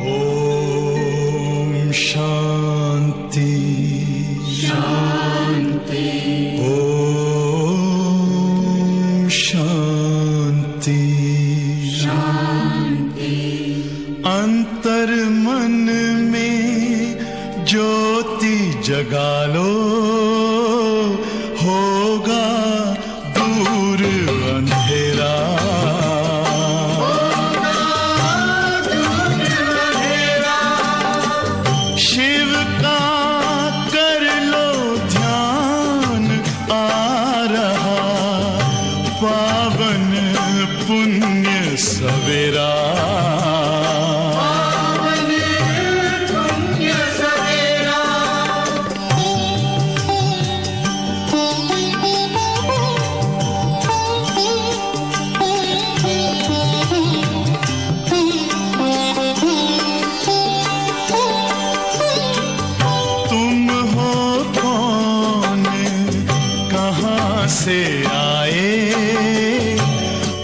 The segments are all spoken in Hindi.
ओम शांति शांति। ओम शांति शांति। अंतर मन में ज्योति जगा लो, होगा दूर अंधेरा। शिव का कर लो ध्यान, आ रहा पावन पुण्य सवेरा। से आए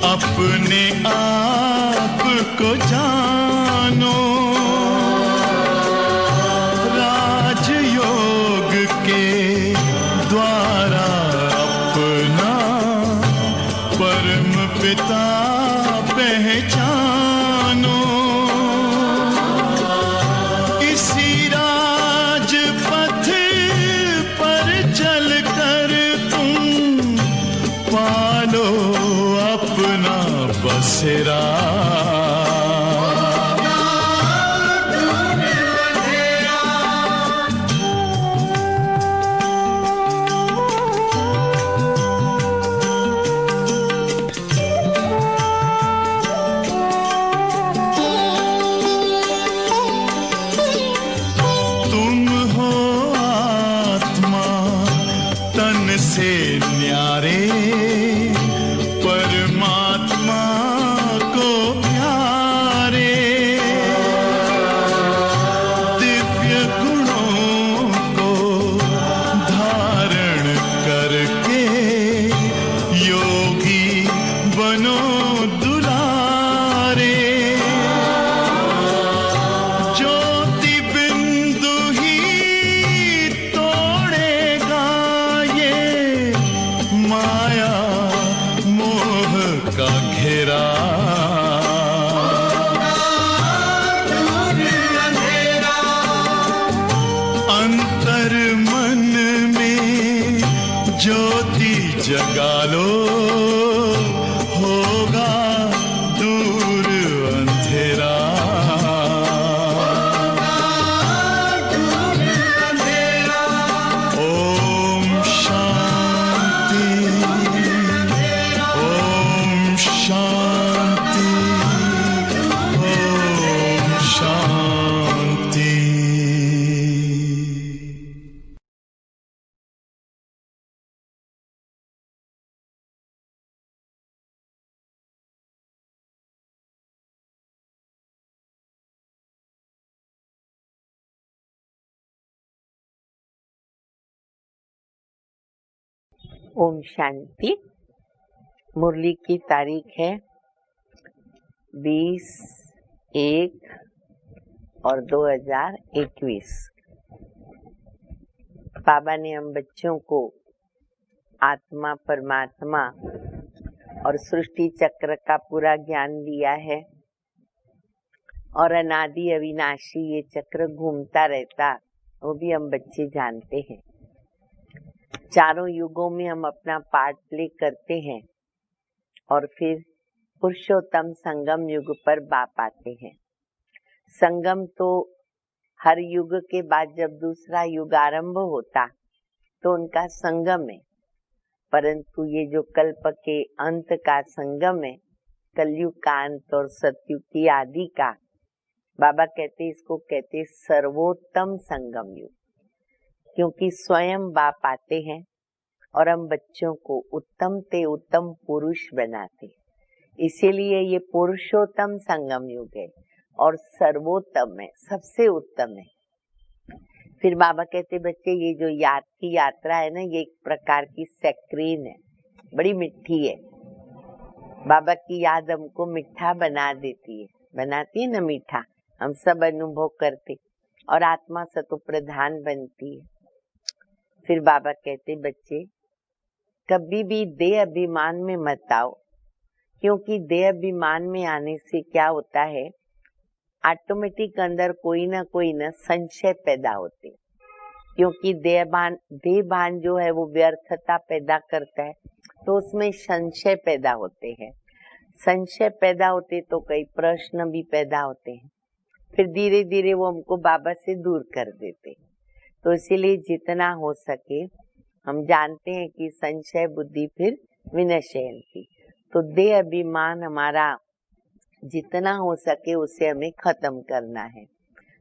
अपने आप को जानो, राजयोग के द्वारा अपना परम पिता पहचानो। इसी राजपथ पर चलकर पालो अपना बसेरा। तुम हो आत्मा तन से न्यारे, परमात्मा को प्यारे। दिव्य गुणों को धारण करके योगी बनो दुलारे। ज्योति बिंदु ही तोड़ेगा ये माया मोह का घेरा। अंतर मन में ज्योति जगा लो, होगा दूर अंधेरा। ओम शांति ओम शांति ओम शांति। ओम शांति। मुरली की तारीख है 20/1/2021। बाबा ने हम बच्चों को आत्मा, परमात्मा और सृष्टि चक्र का पूरा ज्ञान दिया है, और अनादि अविनाशी ये चक्र घूमता रहता, वो भी हम बच्चे जानते हैं। चारों युगों में हम अपना पार्ट प्ले करते हैं और फिर पुरुषोत्तम संगम युग पर बाप आते हैं। संगम तो हर युग के बाद जब दूसरा युग आरंभ होता तो उनका संगम है, परंतु ये जो कल्प के अंत का संगम है, कलयुग का अंत और सतयुग की आदि का, बाबा कहते इसको कहते सर्वोत्तम संगम युग, क्योंकि स्वयं बाप आते हैं और हम बच्चों को उत्तम ते उत्तम पुरुष बनाते। इसीलिए ये पुरुषोत्तम संगम युग है और सर्वोत्तम है, सबसे उत्तम है। फिर बाबा कहते बच्चे ये जो याद की यात्रा है ना, ये एक प्रकार की सैक्रीन है, बड़ी मिठी है। बाबा की याद हमको मिठा बना देती है। बनाती है ना मीठा, हम सब अनुभव करते, और आत्मा सतो प्रधान बनती है। फिर बाबा कहते बच्चे कभी भी देह अभिमान में मत आओ, क्योंकि देह अभिमान में आने से क्या होता है, ऑटोमेटिक अंदर कोई ना संशय पैदा होते, क्योंकि देह भान जो है वो व्यर्थता पैदा करता है, तो उसमें संशय पैदा होते हैं। संशय पैदा होते तो कई प्रश्न भी पैदा होते हैं, फिर धीरे धीरे वो हमको बाबा से दूर कर देते। तो इसीलिए जितना हो सके, हम जानते हैं कि संशय बुद्धि फिर विनश्यन्ति, तो देह अभिमान हमारा जितना हो सके उसे हमें खत्म करना है।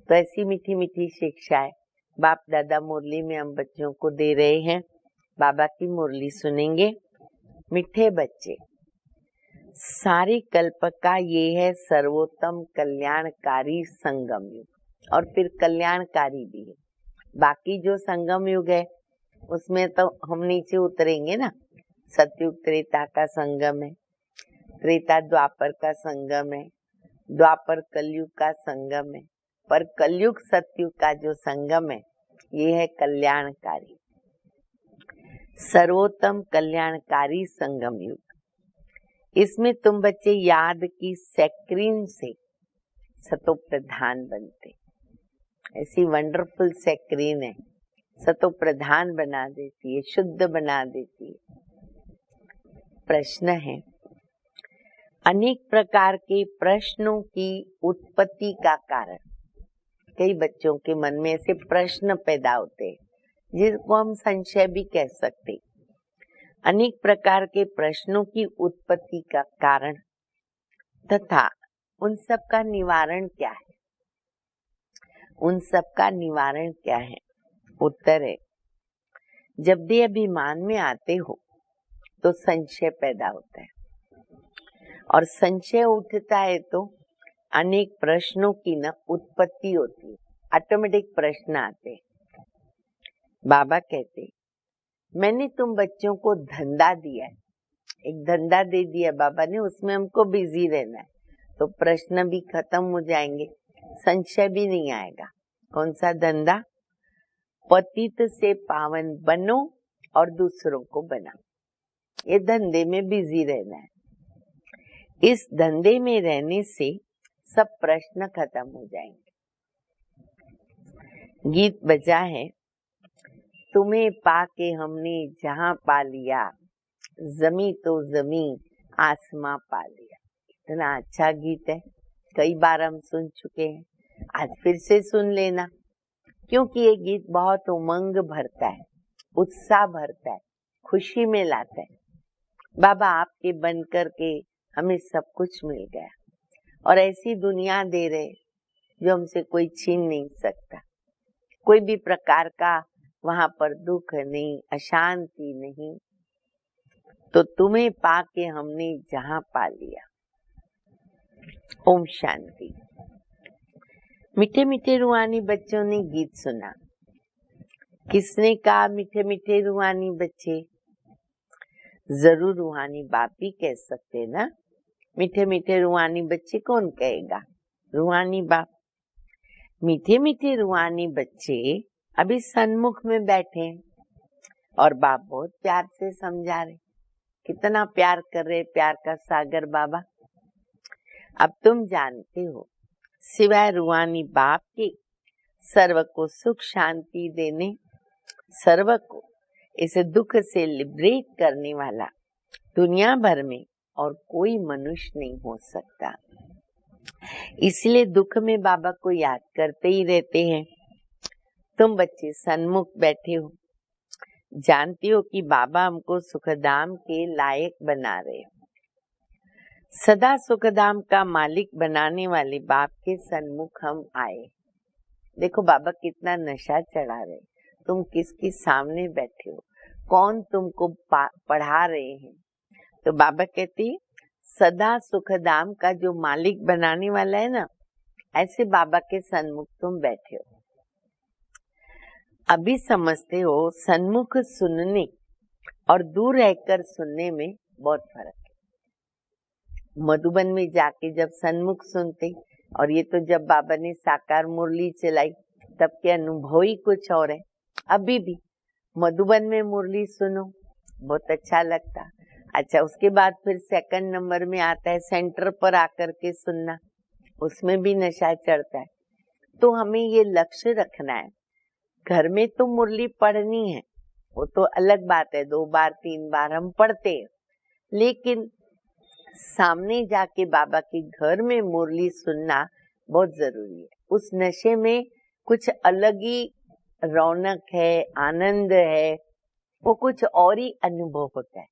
तो ऐसी मीठी मीठी शिक्षाएं बाप दादा मुरली में हम बच्चों को दे रहे हैं। बाबा की मुरली सुनेंगे। मीठे बच्चे, सारे कल्प का ये है सर्वोत्तम कल्याणकारी संगम युग, और फिर कल्याणकारी भी है। बाकी जो संगम युग है उसमें तो हम नीचे उतरेंगे ना, सतयुग त्रेता का संगम है, त्रेता द्वापर का संगम है, द्वापर कलयुग का संगम है, पर कलयुग सतयुग का जो संगम है ये है कल्याणकारी, सर्वोत्तम कल्याणकारी संगम युग। इसमें तुम बच्चे याद की सैक्रीन से सतो प्रधान बनते। ऐसी वंडरफुल सैक्रीन है, सतो प्रधान बना देती है, शुद्ध बना देती है। प्रश्न है, अनेक प्रकार के प्रश्नों की उत्पत्ति का कारण। कई बच्चों के मन में ऐसे प्रश्न पैदा होते हैं जिसको हम संशय भी कह सकते। अनेक प्रकार के प्रश्नों की उत्पत्ति का कारण तथा उन सब का निवारण क्या है? उन सब का निवारण क्या है? उत्तर है, जब भी अभिमान में आते हो तो संशय पैदा होता है, और संशय उठता है तो अनेक प्रश्नों की न उत्पत्ति होती है, ऑटोमेटिक प्रश्न आते हैं। बाबा कहते, मैंने तुम बच्चों को धंधा दिया है, एक धंधा दे दिया बाबा ने, उसमें हमको बिजी रहना है, तो प्रश्न भी खत्म हो जाएंगे, संशय भी नहीं आएगा। कौन सा धंधा? पतित से पावन बनो और दूसरों को बनाओ। ये धंधे में बिजी रहना है। इस धंधे में रहने से सब प्रश्न खत्म हो जाएंगे। गीत बजा है, तुम्हें पाके हमने जहां पा लिया, जमी तो जमी आसमां पा लिया। इतना अच्छा गीत है, कई बार हम सुन चुके हैं, आज फिर से सुन लेना, क्योंकि ये गीत बहुत उमंग भरता है, उत्साह भरता है, खुशी में लाता है। बाबा आपके बन करके हमें सब कुछ मिल गया, और ऐसी दुनिया दे रहे जो हमसे कोई छीन नहीं सकता। कोई भी प्रकार का वहां पर दुख नहीं, अशांति नहीं। तो तुम्हें पाके हमने जहां पा लिया। ओम शांति। मीठे मीठे रूहानी बच्चों ने गीत सुना। किसने कहा मीठे मीठे रूहानी बच्चे? जरूर रूहानी बाप ही कह सकते ना। मीठे मीठे रूहानी बच्चे कौन कहेगा? रूहानी बाप। मीठे मीठे रूहानी बच्चे अभी सन्मुख में बैठे हैं, और बाप बहुत प्यार से समझा रहे, कितना प्यार कर रहे, प्यार का सागर बाबा। अब तुम जानते हो, सिवाय रूहानी बाप के सर्व को सुख शांति देने, सर्व को इस दुख से लिबरेट करने वाला दुनिया भर में और कोई मनुष्य नहीं हो सकता। इसलिए दुख में बाबा को याद करते ही रहते हैं। तुम बच्चे सन्मुख बैठे हो, जानते हो कि बाबा हमको सुखधाम के लायक बना रहे। सदा सुखधाम का मालिक बनाने वाले बाप के सन्मुख हम आए। देखो बाबा कितना नशा चढ़ा रहे, तुम किसके सामने बैठे हो, कौन तुमको पढ़ा रहे हैं। तो बाबा कहते हैं, सदा सुखधाम का जो मालिक बनाने वाला है ना, ऐसे बाबा के सन्मुख तुम बैठे हो। अभी समझते हो सन्मुख सुनने और दूर रहकर सुनने में बहुत फर्क है। मधुबन में जाके जब सन्मुख सुनते, और ये तो जब बाबा ने साकार मुरली चलाई तब के अनुभव ही कुछ और है। अभी भी मधुबन में मुरली सुनो, बहुत अच्छा लगता। अच्छा, उसके बाद फिर सेकंड नंबर में आता है सेंटर पर आकर के सुनना, उसमें भी नशा चढ़ता है। तो हमें ये लक्ष्य रखना है, घर में तो मुरली पढ़नी है, वो तो अलग बात है, 2 बार 3 बार हम पढ़ते हैं, लेकिन सामने जाके बाबा के घर में मुरली सुनना बहुत जरूरी है। उस नशे में कुछ अलग ही रौनक है, आनंद है, वो कुछ और ही अनुभव होता है।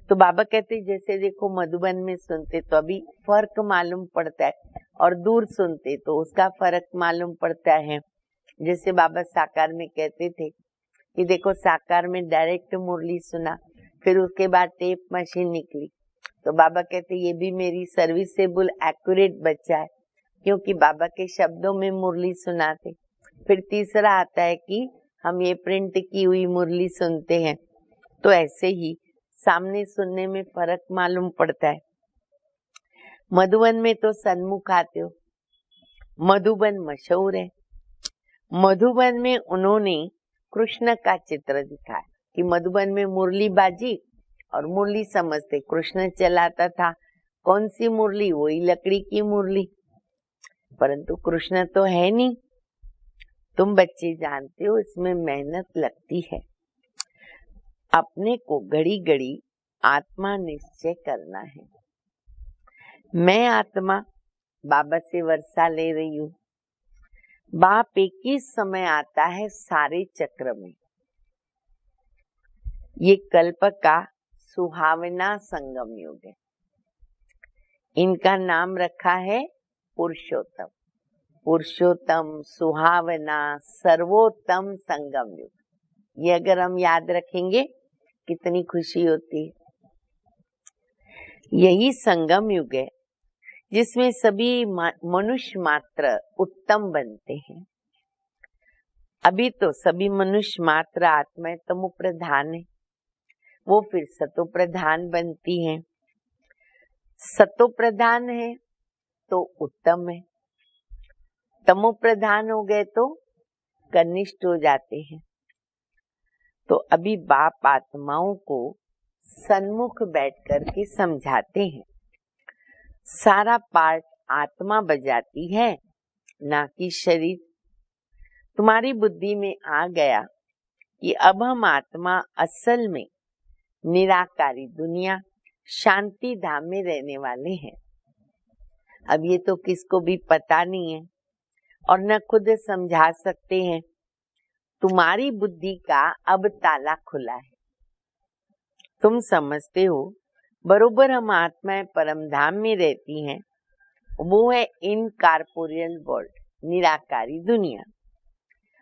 तो बाबा कहते जैसे देखो मधुबन में सुनते तो अभी फर्क मालूम पड़ता है, और दूर सुनते तो उसका फर्क मालूम पड़ता है। जैसे बाबा साकार में कहते थे कि देखो साकार में डायरेक्ट मुरली सुना, फिर उसके बाद टेप मशीन निकली, तो बाबा कहते ये भी मेरी सर्विसेबल एक्यूरेट बच्चा है, क्योंकि बाबा के शब्दों में मुरली सुनाते। फिर तीसरा आता है कि हम ये प्रिंट की हुई मुरली सुनते हैं। तो ऐसे ही सामने सुनने में फर्क मालूम पड़ता है। मधुबन में तो सन्मुख आते हो, मधुबन मशहूर है। मधुबन में उन्होंने कृष्ण का चित्र दिखाया कि मधुबन में मुरली बाजी, और मुरली समझते कृष्ण चलाता था। कौन सी मुरली? वही लकड़ी की मुरली, परंतु कृष्ण तो है नहीं। तुम बच्चे जानते हो इसमें मेहनत लगती है। अपने को घड़ी घड़ी आत्मा निश्चय करना है। मैं आत्मा बाबा से वर्षा ले रही हूँ। बाप एक ही समय आता है सारे चक्र में। ये कल्प का सुहावना संगम युग है। इनका नाम रखा है पुरुषोत्तम। पुरुषोत्तम, सुहावना, सर्वोत्तम संगम युग। ये अगर हम याद रखेंगे कितनी खुशी होती है। यही संगम युग है जिसमें सभी मनुष्य मात्र उत्तम बनते हैं। अभी तो सभी मनुष्य मात्र आत्मा तमो प्रधान है, वो फिर सतो प्रधान बनती हैं। सतो प्रधान है तो उत्तम है, तमो प्रधान हो गए तो कनिष्ठ हो जाते हैं। तो अभी बाप आत्माओं को सन्मुख बैठ कर के समझाते हैं। सारा पार्ट आत्मा बजाती है, ना कि शरीर। तुम्हारी बुद्धि में आ गया कि अब हम आत्मा असल में निराकारी दुनिया शांति धाम में रहने वाले हैं। अब ये तो किसको भी पता नहीं है और न खुद समझा सकते हैं। तुम्हारी बुद्धि का अब ताला खुला है। तुम समझते हो बरोबर हम आत्माएं परम धाम में रहती हैं, वो है इनकॉर्पोरियल वर्ल्ड, निराकारी दुनिया,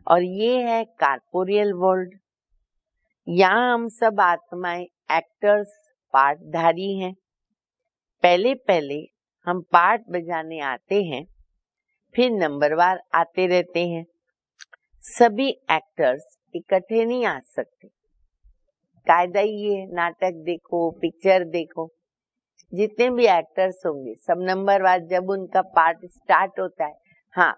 और ये है कॉर्पोरियल वर्ल्ड। यहाँ हम सब आत्माएं एक्टर्स, पार्टधारी हैं। पहले पहले हम पार्ट बजाने आते हैं, फिर नंबरवार आते रहते हैं। सभी एक्टर्स इकट्ठे नहीं आ सकते। कायदा ये है, नाटक देखो, पिक्चर देखो, जितने भी एक्टर्स होंगे सब नंबरवार जब उनका पार्ट स्टार्ट होता है। हाँ,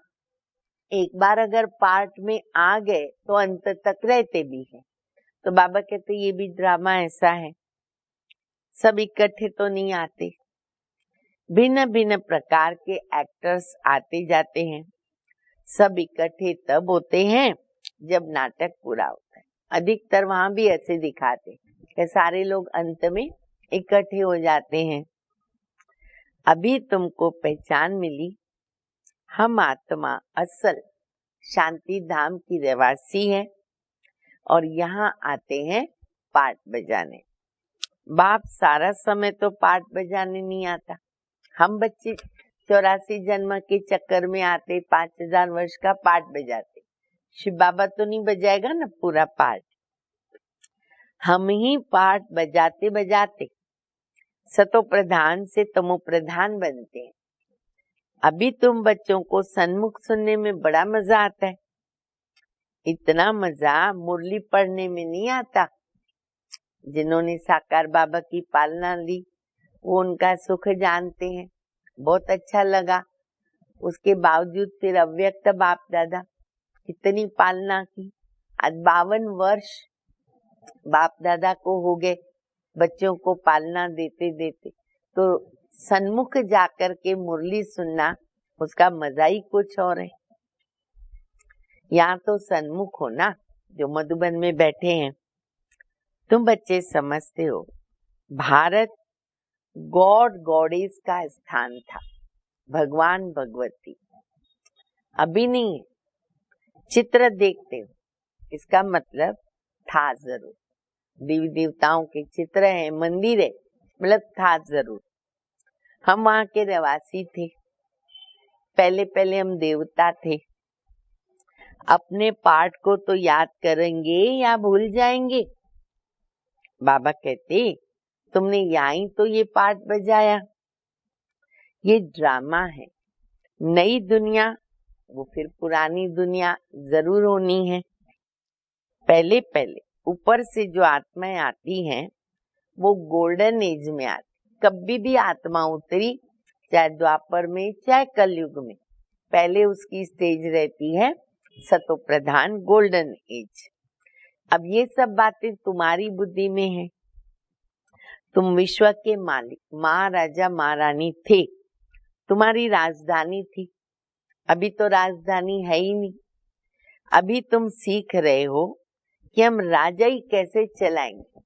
एक बार अगर पार्ट में आ गए तो अंत तक रहते भी हैं। तो बाबा कहते ये भी ड्रामा ऐसा है, सब इकट्ठे तो नहीं आते, भिन्न भिन्न प्रकार के एक्टर्स आते जाते हैं। सब इकट्ठे तब होते हैं जब नाटक पूरा होता है। अधिकतर वहां भी ऐसे दिखाते कि सारे लोग अंत में इकट्ठे हो जाते हैं। अभी तुमको पहचान मिली, हम आत्मा असल शांति धाम की रहवासी है और यहाँ आते हैं पार्ट बजाने। बाप सारा समय तो पार्ट बजाने नहीं आता। हम बच्चे 84 जन्म के चक्कर में आते, 5000 वर्ष का पार्ट बजाते। शिव बाबा तो नहीं बजाएगा ना पूरा पार्ट। हम ही पार्ट बजाते बजाते सतो प्रधान से तमो प्रधान बनते हैं। अभी तुम बच्चों को सन्मुख सुनने में बड़ा मजा आता है। इतना मजा मुरली पढ़ने में नहीं आता। जिन्होंने साकार बाबा की पालना ली वो उनका सुख जानते हैं। बहुत अच्छा लगा। उसके बावजूद फिर अव्यक्त बाप दादा कितनी पालना की। आज 52 वर्ष बाप दादा को हो गए बच्चों को पालना देते देते। तो सन्मुख जाकर के मुरली सुनना उसका मजा ही कुछ और है। यहाँ तो सन्मुख हो ना, जो मधुबन में बैठे हैं। तुम बच्चे समझते हो भारत गॉड गॉडेस का स्थान था, भगवान भगवती। अभी नहीं है। चित्र देखते हो, इसका मतलब था जरूर। देवी देवताओं के चित्र है, मंदिर है, मतलब था जरूर। हम वहाँ के रहवासी थे। पहले पहले हम देवता थे। अपने पाठ को तो याद करेंगे या भूल जाएंगे? बाबा कहते तुमने यहाँ ही तो ये पाठ बजाया। ये ड्रामा है। नई दुनिया वो फिर पुरानी दुनिया जरूर होनी है। पहले पहले ऊपर से जो आत्माएं आती हैं वो गोल्डन एज में आती। कभी भी आत्मा उतरी, चाहे द्वापर में चाहे कलयुग में, पहले उसकी स्टेज रहती है सतो प्रधान गोल्डन एज। अब ये सब बातें तुम्हारी बुद्धि में है। तुम विश्व के मालिक महाराजा महारानी थे, तुम्हारी राजधानी थी। अभी तो राजधानी है ही नहीं। अभी तुम सीख रहे हो कि हम राजा ही कैसे चलाएंगे।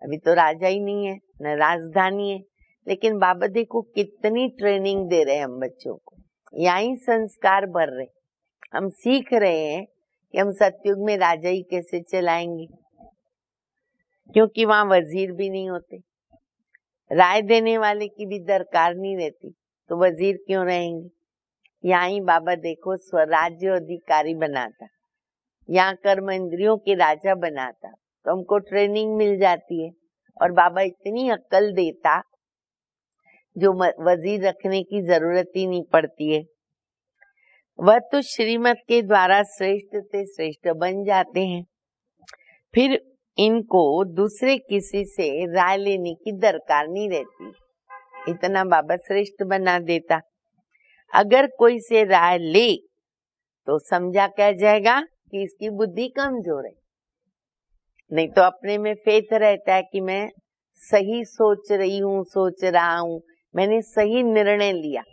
अभी तो राजा ही नहीं है, न राजधानी है। लेकिन बाबा देखो कितनी ट्रेनिंग दे रहे हैं हम बच्चों को। यही संस्कार भर रहे। हम सीख रहे हैं कि हम सतयुग में राजा ही कैसे चलाएंगे, क्योंकि वहां वजीर भी नहीं होते, राय देने वाले की भी दरकार नहीं रहती, तो वजीर क्यों रहेंगे। यहाँ ही बाबा देखो स्वराज्य अधिकारी बनाता, यहाँ कर्म इंद्रियों के राजा बनाता, तो हमको ट्रेनिंग मिल जाती है। और बाबा इतनी अक्ल देता जो वजीर रखने की जरूरत ही नहीं पड़ती है। वह तो श्रीमत के द्वारा श्रेष्ठ से श्रेष्ठ बन जाते हैं। फिर इनको दूसरे किसी से राय लेने की दरकार नहीं रहती। इतना बाबा श्रेष्ठ बना देता। अगर कोई से राय ले तो समझा क्या जाएगा कि इसकी बुद्धि कमजोर है। नहीं तो अपने में फेथ रहता है कि मैं सही सोच रही हूँ, सोच रहा हूँ, मैंने सही निर्णय लिया।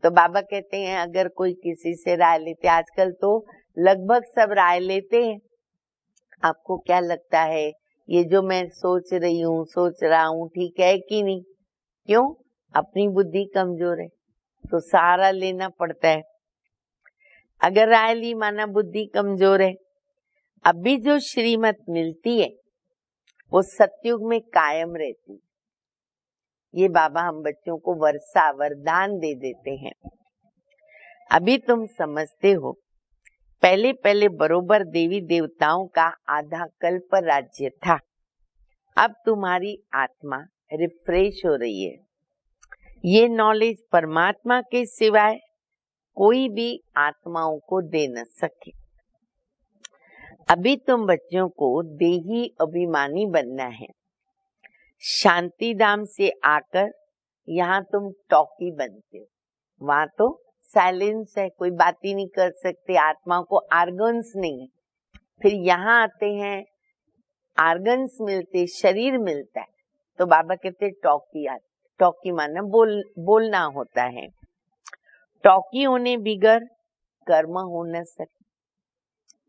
तो बाबा कहते हैं अगर कोई किसी से राय लेते, आजकल तो लगभग सब राय लेते हैं। आपको क्या लगता है ये जो मैं सोच रही हूँ, सोच रहा हूँ, ठीक है कि नहीं? क्यों? अपनी बुद्धि कमजोर है तो सहारा लेना पड़ता है। अगर राय ली माना बुद्धि कमजोर है। अभी जो श्रीमत मिलती है वो सतयुग में कायम रहती। ये बाबा हम बच्चों को वर्षा वरदान दे देते हैं। अभी तुम समझते हो पहले पहले बरोबर देवी देवताओं का आधा कल्प राज्य था। अब तुम्हारी आत्मा रिफ्रेश हो रही है। ये नॉलेज परमात्मा के सिवाय कोई भी आत्माओं को दे न सके। अभी तुम बच्चों को देही अभिमानी बनना है। शांति धाम से आकर यहाँ तुम टॉकी बनते हो। वहां तो साइलेंस है, कोई बात ही नहीं कर सकते, आत्मा को आर्गन्स नहीं है। फिर यहाँ आते हैं, आर्गन्स मिलते, शरीर मिलता है, तो बाबा कहते टॉकी आती। टॉकी माना बोलना होता है। टॉकी होने बिगर कर्म हो न सके।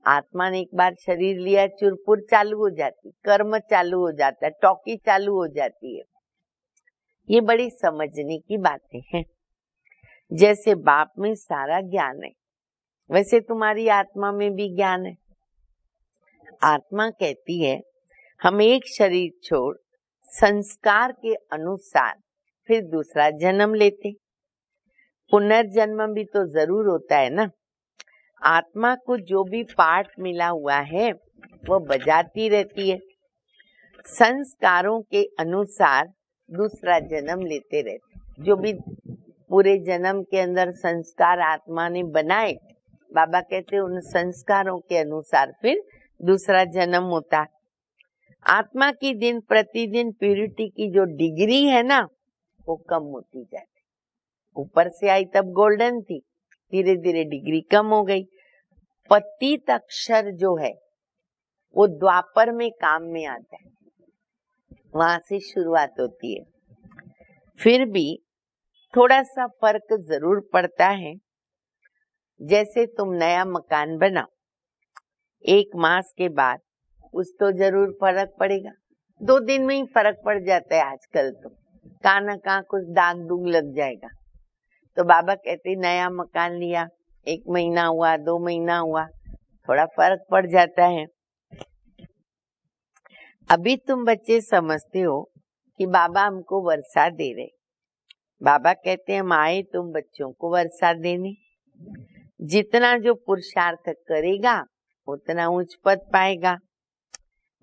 आत्मा ने एक बार शरीर लिया, चुरपुर चालू हो जाती, कर्म चालू हो जाता है, टॉकी चालू हो जाती है। ये बड़ी समझने की बातें हैं। जैसे बाप में सारा ज्ञान है, वैसे तुम्हारी आत्मा में भी ज्ञान है। आत्मा कहती है हम एक शरीर छोड़ संस्कार के अनुसार फिर दूसरा जन्म लेते। पुनर्जन्म भी तो जरूर होता है ना। आत्मा को जो भी पाठ मिला हुआ है वो बजाती रहती है। संस्कारों के अनुसार दूसरा जन्म लेते रहते। जो भी पूरे जन्म के अंदर संस्कार आत्मा ने बनाए, बाबा कहते उन संस्कारों के अनुसार फिर दूसरा जन्म होता। आत्मा की दिन प्रतिदिन प्यूरिटी की जो डिग्री है ना, वो कम होती जाती। ऊपर से आई तब गोल्डन थी, धीरे धीरे डिग्री कम हो गई। पतित अक्षर जो है वो द्वापर में काम में आता है, वहां से शुरुआत होती है। फिर भी थोड़ा सा फर्क जरूर पड़ता है। जैसे तुम नया मकान बनाओ, 1 मास के बाद कुछ तो जरूर फर्क पड़ेगा। 2 दिन में ही फर्क पड़ जाता है आजकल तो, कहाँ न कहाँ कुछ दाग दूग लग जाएगा। तो बाबा कहते नया मकान लिया, 1 महीना हुआ, 2 महीना हुआ, थोड़ा फर्क पड़ जाता है। अभी तुम बच्चे समझते हो कि बाबा हमको वर्षा दे रहे। बाबा कहते हैं हम आए तुम बच्चों को वर्षा देने। जितना जो पुरुषार्थ करेगा उतना उच्च पद पाएगा।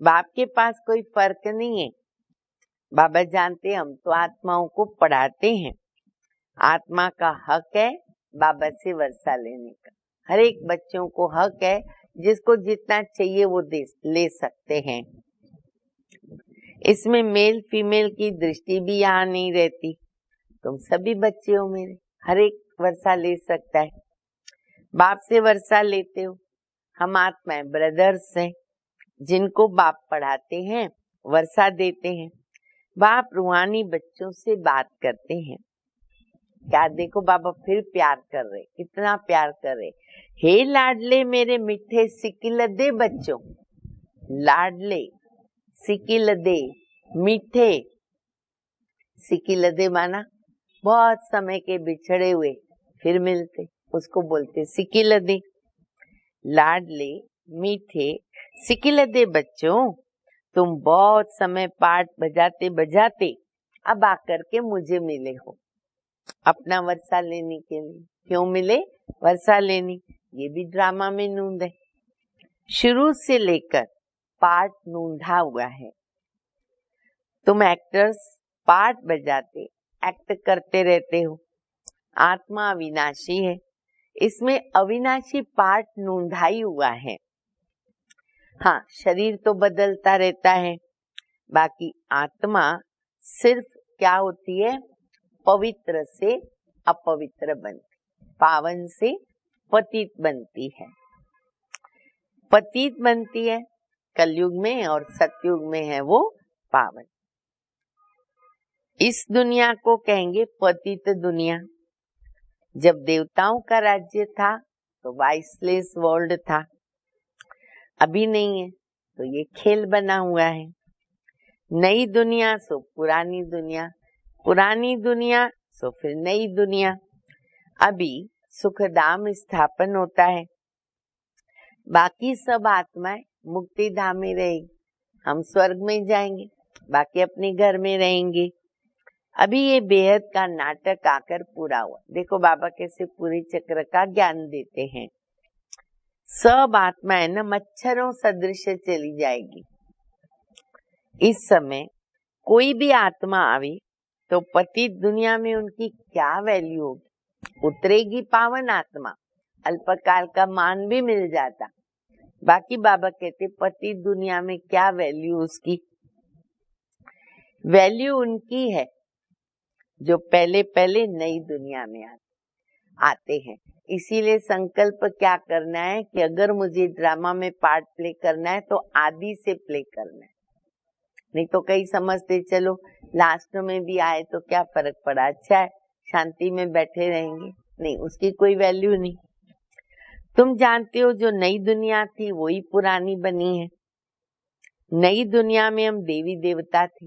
बाप के पास कोई फर्क नहीं है। बाबा जानते हैं हम तो आत्माओं को पढ़ाते हैं। आत्मा का हक है बाबा से वर्षा लेने का। हर एक बच्चों को हक है, जिसको जितना चाहिए वो ले सकते हैं। इसमें मेल फीमेल की दृष्टि भी यहाँ नहीं रहती। तुम सभी बच्चे हो मेरे, हर एक वर्षा ले सकता है। बाप से वर्षा लेते हो। हम आत्माएं ब्रदर्स हैं, जिनको बाप पढ़ाते हैं, वर्षा देते हैं। बाप रूहानी बच्चों से बात करते हैं। क्या देखो बाबा फिर प्यार कर रहे, कितना प्यार कर रहे। हे लाडले मेरे मिठे सिकिलदे बच्चों, लाडले सिकिलदे मीठे। सिकिलदे माना बहुत समय के बिछड़े हुए फिर मिलते, उसको बोलते सिकिलदे। लाडले मीठे सिकिलदे बच्चों, तुम बहुत समय पाठ बजाते बजाते अब आकर के मुझे मिले हो अपना वर्षा लेने के लिए। क्यों मिले? वर्षा लेनी। ये भी ड्रामा में नूंद है। शुरू से लेकर पार्ट नूंधा हुआ है। तुम एक्टर्स पार्ट बजाते एक्ट करते रहते हो। आत्मा अविनाशी है, इसमें अविनाशी पार्ट नूंधाई हुआ है। हाँ, शरीर तो बदलता रहता है, बाकी आत्मा सिर्फ क्या होती है? पवित्र से अपवित्र बनती, पावन से पतित बनती है। पतित बनती है कलयुग में और सतयुग में है वो पावन। इस दुनिया को कहेंगे पतित दुनिया। जब देवताओं का राज्य था तो वाइसलेस वर्ल्ड था, अभी नहीं है, तो ये खेल बना हुआ है। नई दुनिया सो पुरानी दुनिया, पुरानी दुनिया सो फिर नई दुनिया। अभी सुखधाम स्थापन होता है, बाकी सब आत्माएं मुक्ति धाम में रहेगी। हम स्वर्ग में जाएंगे, बाकी अपने घर में रहेंगे। अभी ये बेहद का नाटक आकर पूरा हुआ। देखो बाबा कैसे पूरे चक्र का ज्ञान देते हैं। सब आत्माएं न मच्छरों सदृश चली जाएगी। इस समय कोई भी आत्मा आवे तो पतित दुनिया में उनकी क्या वैल्यू होगी? उतरेगी पावन आत्मा, अल्पकाल का मान भी मिल जाता। बाकी बाबा कहते पतित दुनिया में क्या वैल्यू उसकी? वैल्यू उनकी है जो पहले पहले नई दुनिया में आते हैं। इसीलिए संकल्प क्या करना है कि अगर मुझे ड्रामा में पार्ट प्ले करना है तो आदि से प्ले करना है। नहीं तो कई समझते चलो लास्ट में भी आए तो क्या फर्क पड़ा, अच्छा है शांति में बैठे रहेंगे। नहीं, उसकी कोई वैल्यू नहीं। तुम जानते हो जो नई दुनिया थी वही पुरानी बनी है। नई दुनिया में हम देवी देवता थे,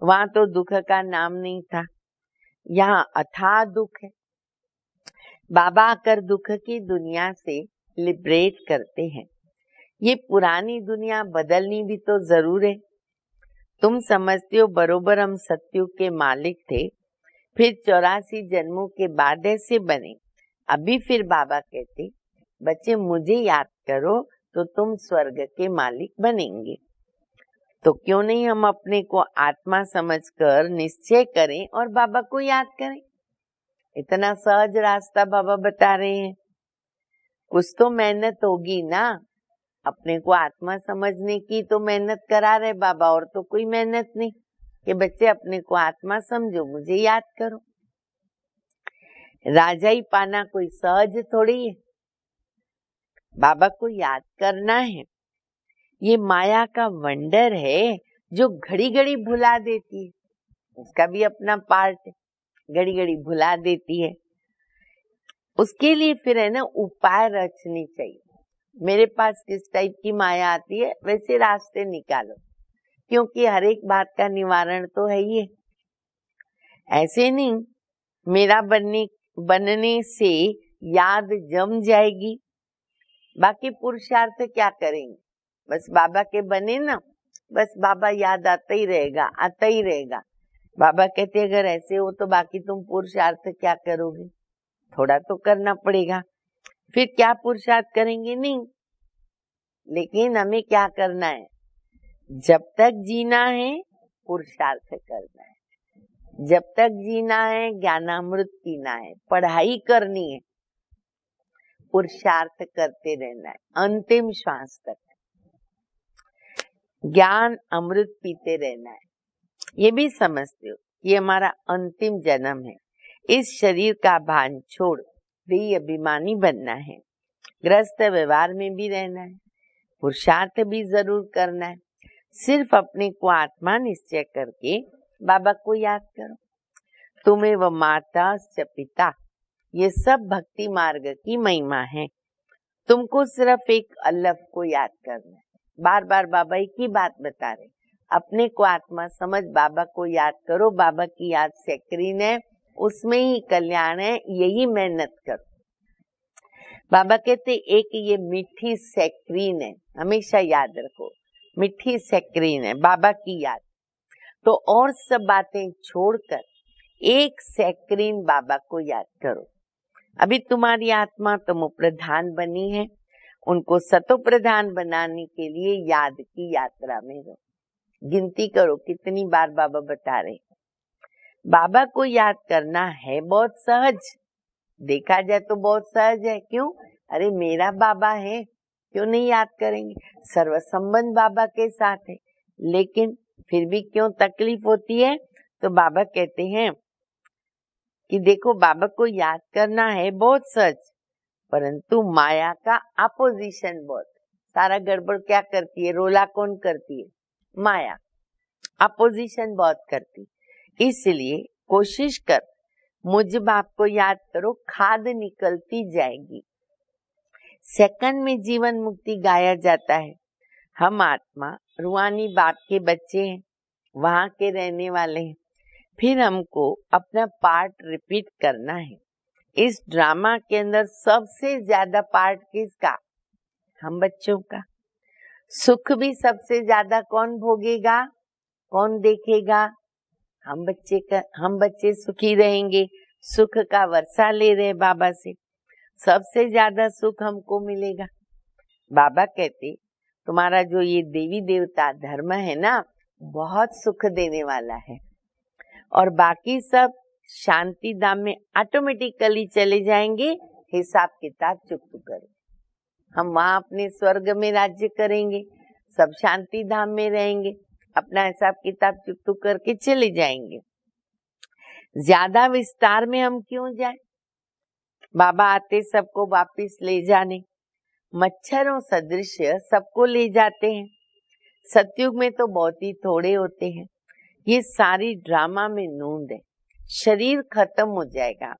वहां तो दुख का नाम नहीं था। यहाँ अथाह दुख है। बाबा आकर दुख की दुनिया से लिबरेट करते हैं। ये पुरानी दुनिया बदलनी भी तो जरूर है। तुम समझते हो बरोबर हम सतयुग के मालिक थे, फिर 84 जन्मों के बाद ऐसे बने। अभी फिर बाबा कहते बच्चे मुझे याद करो तो तुम स्वर्ग के मालिक बनेंगे। तो क्यों नहीं हम अपने को आत्मा समझकर निश्चय करें और बाबा को याद करें। इतना सहज रास्ता बाबा बता रहे हैं। कुछ तो मेहनत होगी ना, अपने को आत्मा समझने की तो मेहनत करा रहे बाबा, और तो कोई मेहनत नहीं कि बच्चे अपने को आत्मा समझो, मुझे याद करो। राजाई पाना कोई सहज थोड़ी है, बाबा को याद करना है। ये माया का वंडर है जो घड़ी घड़ी भुला देती है, उसका भी अपना पार्ट है, घड़ी घड़ी भुला देती है। उसके लिए फिर है ना उपाय रचनी चाहिए। मेरे पास किस टाइप की माया आती है वैसे रास्ते निकालो, क्योंकि हर एक बात का निवारण तो है ही है। ऐसे नहीं मेरा बनने से याद जम जाएगी, बाकी पुरुषार्थ क्या करेंगे, बस बाबा के बने ना, बस बाबा याद आता ही रहेगा, आता ही रहेगा। बाबा कहते अगर ऐसे हो तो बाकी तुम पुरुषार्थ क्या करोगे, थोड़ा तो करना पड़ेगा। फिर क्या पुरुषार्थ करेंगे, नहीं। लेकिन हमें क्या करना है, जब तक जीना है पुरुषार्थ करना है, जब तक जीना है ज्ञानामृत पीना है, पढ़ाई करनी है, पुरुषार्थ करते रहना है अंतिम श्वास तक, ज्ञान अमृत पीते रहना है। ये भी समझते हो ये हमारा अंतिम जन्म है, इस शरीर का भान छोड़ देही अभिमानी बनना है, ग्रस्त व्यवहार में भी रहना है, पुरुषार्थ भी जरूर करना है। सिर्फ अपने को आत्मा निश्चय करके बाबा को याद करो। तुम्हें व माता च पिता, ये सब भक्ति मार्ग की महिमा है। तुमको सिर्फ एक अल्लाह को याद करना है। बार बार बाबा एक ही बात बता रहे, अपने को आत्मा समझ, बाबा को याद करो। बाबा की याद सेक्रीन है, उसमें ही कल्याण है, यही मेहनत करो। बाबा कहते एक ये मीठी सेक्रीन है, हमेशा याद रखो, मीठी सेक्रीन है बाबा की याद। तो और सब बातें छोड़कर एक सेक्रीन बाबा को याद करो। अभी तुम्हारी आत्मा तमो प्रधान बनी है, उनको सतो प्रधान बनाने के लिए याद की यात्रा में रहो। गिनती करो कितनी बार बाबा बता रहे। बाबा को याद करना है बहुत सहज, देखा जाए तो बहुत सहज है। क्यों? अरे मेरा बाबा है, क्यों नहीं याद करेंगे, सर्व संबंध बाबा के साथ है। लेकिन फिर भी क्यों तकलीफ होती है, तो बाबा कहते हैं कि देखो बाबा को याद करना है बहुत सच, परंतु माया का अपोजिशन बहुत। सारा गड़बड़ क्या करती है, रोला कौन करती है, माया अपोजिशन बहुत करती। इसलिए कोशिश कर मुझ बाप को याद करो, खाद निकलती जाएगी। सेकंड में जीवन मुक्ति गाया जाता है। हम आत्मा रूहानी बाप के बच्चे हैं, वहां के रहने वाले हैं। फिर हमको अपना पार्ट रिपीट करना है। इस ड्रामा के अंदर सबसे ज्यादा पार्ट किसका, हम बच्चों का। सुख भी सबसे ज्यादा कौन भोगेगा, कौन देखेगा, हम बच्चे सुखी रहेंगे, सुख का वर्षा ले रहे बाबा से, सबसे ज्यादा सुख हमको मिलेगा। बाबा कहते तुम्हारा जो ये देवी देवता धर्म है ना, बहुत सुख देने वाला है, और बाकी सब शांति धाम में ऑटोमेटिकली चले जाएंगे। हिसाब किताब चुकतू करें, हम वहां अपने स्वर्ग में राज्य करेंगे, सब शांति धाम में रहेंगे, अपना हिसाब किताब चुकतू करके चले जाएंगे। ज्यादा विस्तार में हम क्यों जाए, बाबा आते सबको वापिस ले जाने, मच्छरों सदृश सबको ले जाते हैं। सतयुग में तो बहुत ही थोड़े होते हैं। ये सारी ड्रामा में नूंद है। शरीर खत्म हो जाएगा,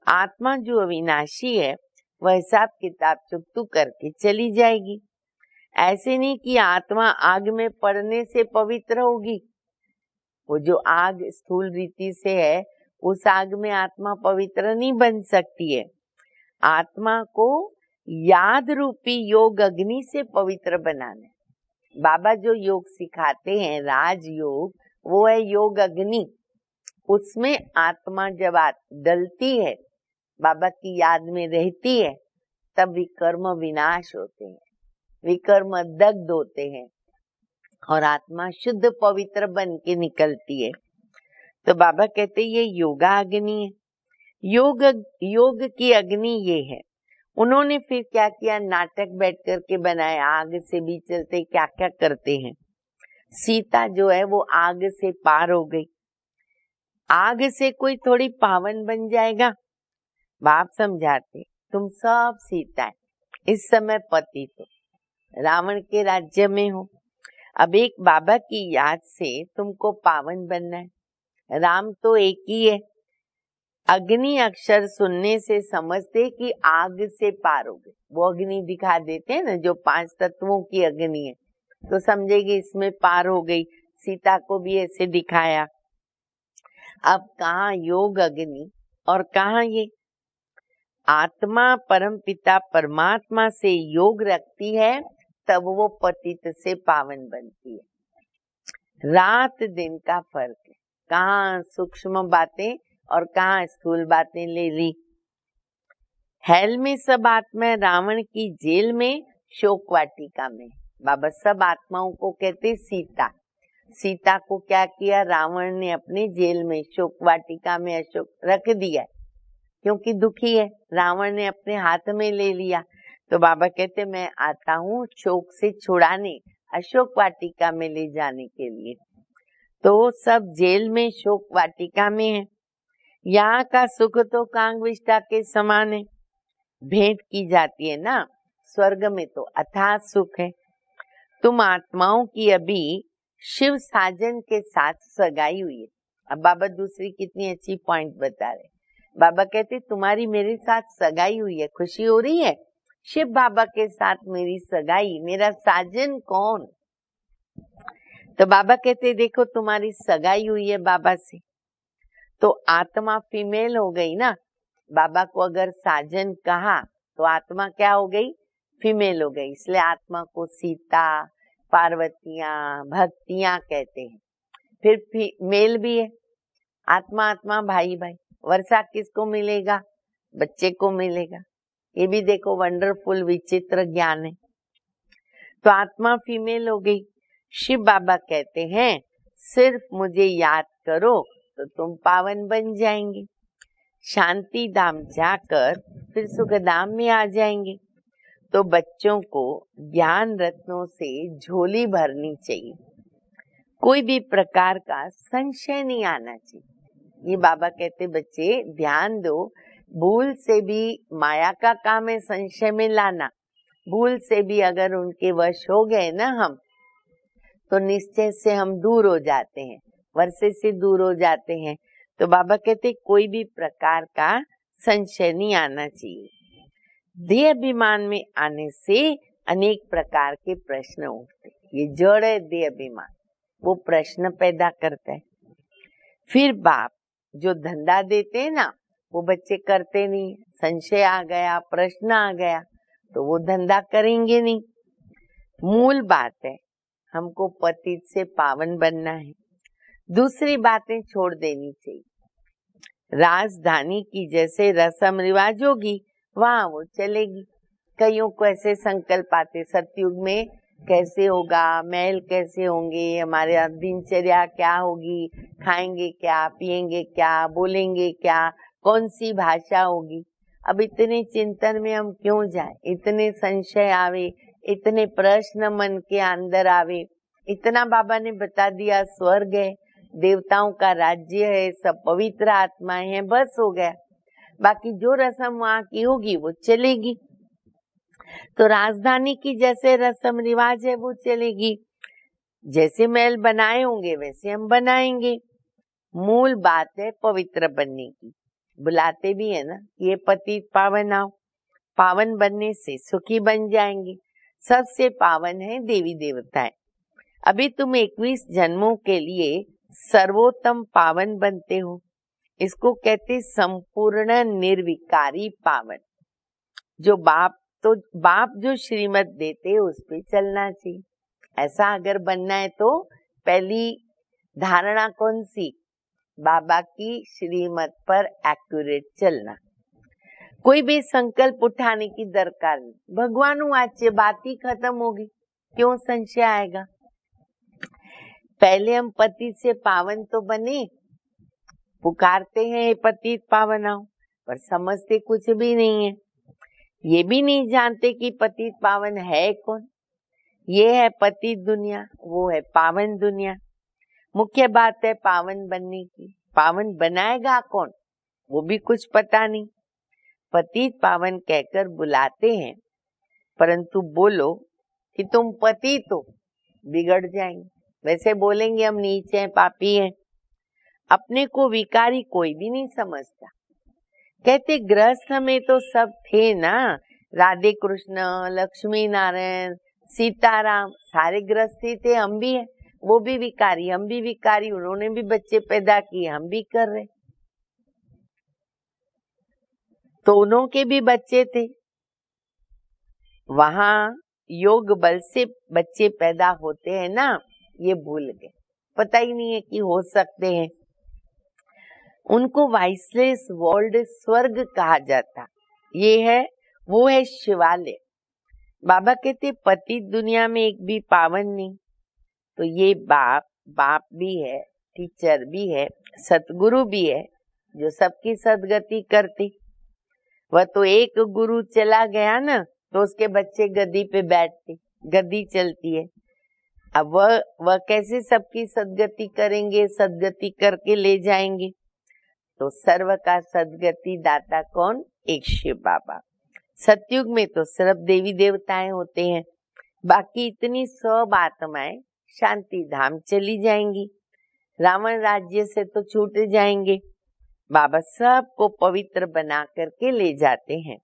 आत्मा जो अविनाशी है वह हिसाब किताब चुकतू करके चली जाएगी। ऐसे नहीं कि आत्मा आग में पड़ने से पवित्र होगी। वो जो आग स्थूल रीति से है, उस आग में आत्मा पवित्र नहीं बन सकती है। आत्मा को याद रूपी योग अग्नि से पवित्र बनाना है। बाबा जो योग सिखाते हैं राजयोग, वो है योग अग्नि। उसमें आत्मा जब डलती है, बाबा की याद में रहती है, तब विकर्म विनाश होते हैं, विकर्म दग्ध होते हैं और आत्मा शुद्ध पवित्र बन के निकलती है। तो बाबा कहते ये योगा अग्नि है। योग की अग्नि ये है, उन्होंने फिर क्या किया, नाटक बैठ करके बनाया, आग से भी चलते, क्या क्या करते हैं। सीता जो है वो आग से पार हो गई। आग से कोई थोड़ी पावन बन जाएगा। बाप समझाते, तुम सब सीता है, इस समय पति तो रावण के राज्य में हो। अब एक बाबा की याद से तुमको पावन बनना है। राम तो एक ही है। अग्नि अक्षर सुनने से समझते कि आग से पार हो गए। वो अग्नि दिखा देते हैं ना, जो 5 तत्वों की अग्नि है, तो समझेगी इसमें पार हो गई। सीता को भी ऐसे दिखाया। अब कहाँ योग अग्नि और कहाँ ये आत्मा परम पिता परमात्मा से योग रखती है, तब वो पतित से पावन बनती है। रात दिन का फर्क है, कहाँ सूक्ष्म बातें और कहाँ स्थूल बातें ले ली। हेल में सब आत्मा, रावण की जेल में, शोक वाटिका में। बाबा सब आत्माओं को कहते सीता। सीता को क्या किया, रावण ने अपने जेल में शोक वाटिका में अशोक रख दिया, क्योंकि दुखी है। रावण ने अपने हाथ में ले लिया। तो बाबा कहते मैं आता हूँ शोक से छुड़ाने, अशोक वाटिका में ले जाने के लिए। तो सब जेल में शोक वाटिका में है। यहाँ का सुख तो कांगविष्टा के समान है, भेंट की जाती है ना। स्वर्ग में तो अथाह सुख है। तुम आत्माओं की अभी शिव साजन के साथ सगाई हुई है। अब बाबा दूसरी कितनी अच्छी पॉइंट बता रहे। बाबा कहते तुम्हारी मेरे साथ सगाई हुई है, खुशी हो रही है। शिव बाबा के साथ मेरी सगाई, मेरा साजन कौन? तो बाबा कहते देखो तुम्हारी सगाई हुई है बाबा से, तो आत्मा फीमेल हो गई ना। बाबा को अगर साजन कहा तो आत्मा क्या हो गई, फीमेल हो गई। इसलिए आत्मा को सीता, पार्वतियां, भक्तियां कहते हैं। फिर मेल भी है, आत्मा आत्मा, भाई भाई। वर्षा किसको मिलेगा, बच्चे को मिलेगा। ये भी देखो वंडरफुल विचित्र ज्ञान है। तो आत्मा फीमेल हो गई। शिव बाबा कहते हैं सिर्फ मुझे याद करो तो तुम पावन बन जाएंगे। शांति धाम जाकर फिर सुख धाम में आ जाएंगे। तो बच्चों को ज्ञान रत्नों से झोली भरनी चाहिए, कोई भी प्रकार का संशय नहीं आना चाहिए। ये बाबा कहते बच्चे ध्यान दो, भूल से भी माया का काम है संशय में लाना। भूल से भी अगर उनके वश हो गए ना हम, तो निश्चय से हम दूर हो जाते हैं, वर्षे से दूर हो जाते हैं। तो बाबा कहते कोई भी प्रकार का संशय नहीं आना चाहिए। देह अभिमान में आने से अनेक प्रकार के प्रश्न उठते। ये जड़ है देह अभिमान, वो प्रश्न पैदा करता है। फिर बाप जो धंधा देते हैं ना, वो बच्चे करते नहीं। संशय आ गया, प्रश्न आ गया, तो वो धंधा करेंगे नहीं। मूल बात है हमको पतित से पावन बनना है, दूसरी बातें छोड़ देनी चाहिए। राजधानी की जैसे रस्म रिवाज होगी वहां वो चलेगी। कईयों को ऐसे संकल्प आते सतयुग में कैसे होगा, महल कैसे होंगे, हमारे दिनचर्या क्या होगी, खाएंगे क्या, पिएंगे क्या, बोलेंगे क्या, कौन सी भाषा होगी। अब इतने चिंतन में हम क्यों जाए, इतने संशय आवे, इतने प्रश्न मन के अंदर आवे। इतना बाबा ने बता दिया, स्वर्ग है, देवताओं का राज्य है, सब पवित्र आत्माएं हैं, बस हो गया। बाकी जो रस्म वहाँ की होगी वो चलेगी। तो राजधानी की जैसे रस्म रिवाज है वो चलेगी, जैसे महल बनाए होंगे वैसे हम बनाएंगे। मूल बात है पवित्र बनने की। बुलाते भी है ना, ये पतित पावन आओ, पावन बनने से सुखी बन जाएंगे। सबसे पावन है देवी देवताएं। अभी तुम 21 जन्मों के लिए सर्वोत्तम पावन बनते हो। इसको कहते संपूर्ण निर्विकारी पावन। जो बाप जो श्रीमत देते उस पे चलना चाहिए। ऐसा अगर बनना है तो पहली धारणा कौन सी, बाबा की श्रीमत पर एक्यूरेट चलना। कोई भी संकल्प उठाने की दरकार नहीं। भगवान वाच्य बात ही खत्म होगी, क्यों संशय आएगा। पहले हम पति से पावन तो बने, पुकारते हैं पतित पावन आओ, पर समझते कुछ भी नहीं है। ये भी नहीं जानते कि पतित पावन है कौन। ये है पतित दुनिया, वो है पावन दुनिया। मुख्य बात है पावन बनने की। पावन बनाएगा कौन, वो भी कुछ पता नहीं। पतित पावन कहकर बुलाते हैं, परंतु बोलो कि तुम पतित हो, बिगड़ जाएंगे। वैसे बोलेंगे हम नीच हैं, पापी हैं। अपने को विकारी कोई भी नहीं समझता। कहते गृहस्थ में तो सब थे ना, राधे कृष्ण, लक्ष्मी नारायण, सीताराम, सारे गृहस्थ ही थे, हम भी हैं। वो भी विकारी, हम भी विकारी। उन्होंने भी बच्चे पैदा किए, हम भी कर रहे। तो उनके भी बच्चे थे। वहां योग बल से बच्चे पैदा होते हैं ना, ये भूल गए। पता ही नहीं है कि हो सकते हैं। उनको वाइसलेस वर्ल्ड स्वर्ग कहा जाता। ये है, वो है शिवालय। बाबा कहते पति दुनिया में एक भी पावन नहीं। तो ये बाप भी है, टीचर भी है, सतगुरु भी है, जो सबकी सदगति करती। वह तो एक गुरु चला गया ना, तो उसके बच्चे गद्दी पे बैठते, गद्दी चलती है। अब वह कैसे सबकी सदगति करेंगे, सदगति करके ले जाएंगे। तो सर्व का सदगति दाता कौन, एक शिव बाबा। सतयुग में तो सिर्फ देवी देवताएं होते हैं, बाकी इतनी सब आत्माएं शांति धाम चली जाएंगी, रावण राज्य से तो छूट जाएंगे। बाबा सबको पवित्र बना करके ले जाते हैं।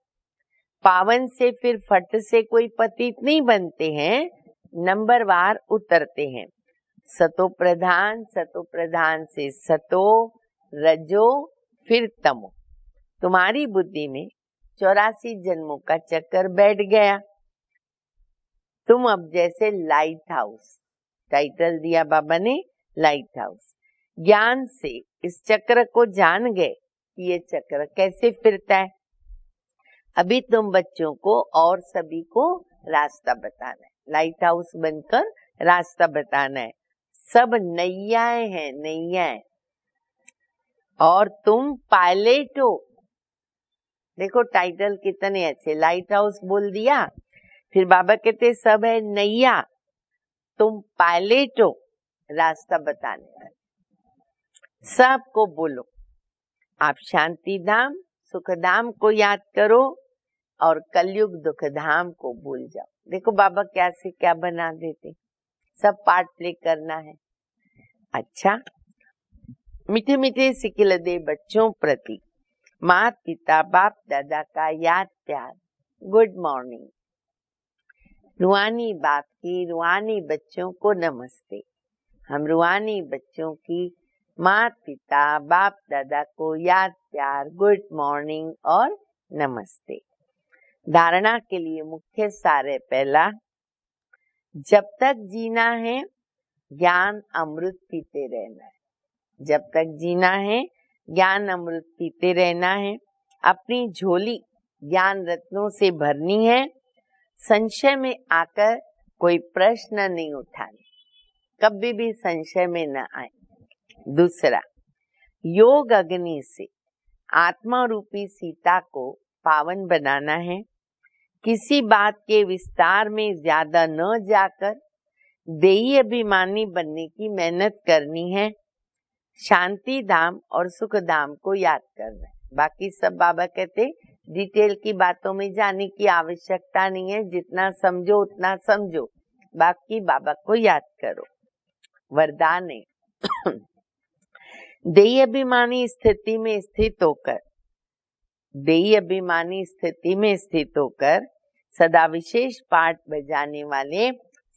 पावन से फिर फट से कोई पतित नहीं बनते हैं, नंबरवार उतरते हैं। सतो प्रधान से सतो, रजो, फिर तमो। तुम्हारी बुद्धि में 84 जन्मों का चक्कर बैठ गया। तुम अब जैसे लाइट हाउस, टाइटल दिया बाबा ने, लाइट हाउस। ज्ञान से इस चक्र को जान गए कि ये चक्र कैसे फिरता है। अभी तुम बच्चों को और सभी को रास्ता बताना है, लाइट हाउस बनकर रास्ता बताना है। सब नैयाएं हैं, नैयाएं, और तुम पायलट हो। देखो टाइटल कितने अच्छे, लाइट हाउस बोल दिया, फिर बाबा कहते सब है नैया, तुम पायलट हो रास्ता बताने वाले। सबको बोलो आप शांति धाम, सुख धाम को याद करो और कलयुग दुख धाम को भूल जाओ। देखो बाबा क्या से क्या बना देते, सब पार्ट प्ले करना है। अच्छा, मीठे मीठे सिकिल दे बच्चों प्रति माता पिता बाप दादा का याद प्यार, गुड मॉर्निंग। रूहानी बाप की रूहानी बच्चों को नमस्ते। हम रूहानी बच्चों की माता पिता बाप दादा को याद प्यार, गुड मॉर्निंग और नमस्ते। धारणा के लिए मुख्य सार है, पहला, जब तक जीना है ज्ञान अमृत पीते रहना है। जब तक जीना है ज्ञान अमृत पीते रहना है। अपनी झोली ज्ञान रत्नों से भरनी है। संशय में आकर कोई प्रश्न नहीं उठाने, कभी भी संशय में न आए। दूसरा, योग अग्नि से आत्मा रूपी सीता को पावन बनाना है। किसी बात के विस्तार में ज्यादा न जाकर देही अभिमानी बनने की मेहनत करनी है। शांति धाम और सुख धाम को याद करना है। बाकी सब बाबा कहते डिटेल की बातों में जाने की आवश्यकता नहीं है, जितना समझो उतना समझो, बाकी बाबा को याद करो। वरदान है देही अभिमानी स्थिति में स्थित होकर, देही अभिमानी स्थिति में स्थित होकर सदा विशेष पाठ बजाने वाले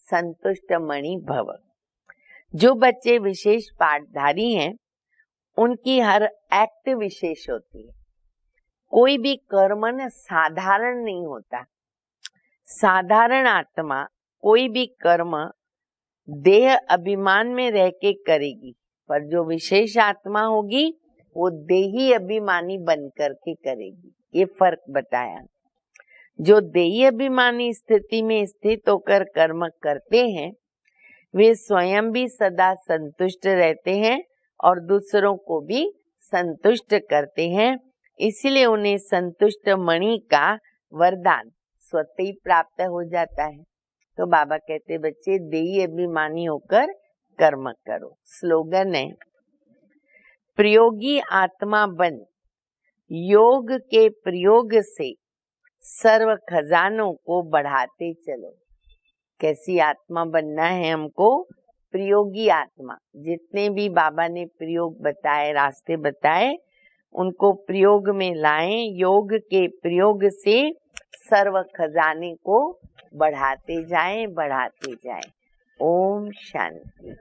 संतुष्ट मणि भव। जो बच्चे विशेष पाठधारी हैं, उनकी हर एक्ट विशेष होती है। कोई भी कर्म न साधारण नहीं होता। साधारण आत्मा कोई भी कर्म देह अभिमान में रह के करेगी, पर जो विशेष आत्मा होगी वो देही अभिमानी बन करके करेगी। ये फर्क बताया। जो देही अभिमानी स्थिति में स्थित होकर कर्म करते हैं, वे स्वयं भी सदा संतुष्ट रहते हैं और दूसरों को भी संतुष्ट करते हैं। इसलिए उन्हें संतुष्ट मणि का वरदान स्वतः ही प्राप्त हो जाता है। तो बाबा कहते बच्चे देही अभिमानी होकर कर्म करो। स्लोगन है प्रयोगी आत्मा बन, योग के प्रयोग से सर्व खजानों को बढ़ाते चलो। कैसी आत्मा बनना है हमको? प्रयोगी आत्मा। जितने भी बाबा ने प्रयोग बताए, रास्ते बताए, उनको प्रयोग में लाएं। योग के प्रयोग से सर्व खजाने को बढ़ाते जाएं, बढ़ाते जाएं। ओम शांति।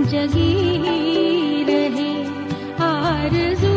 जगी रहे आरज़ू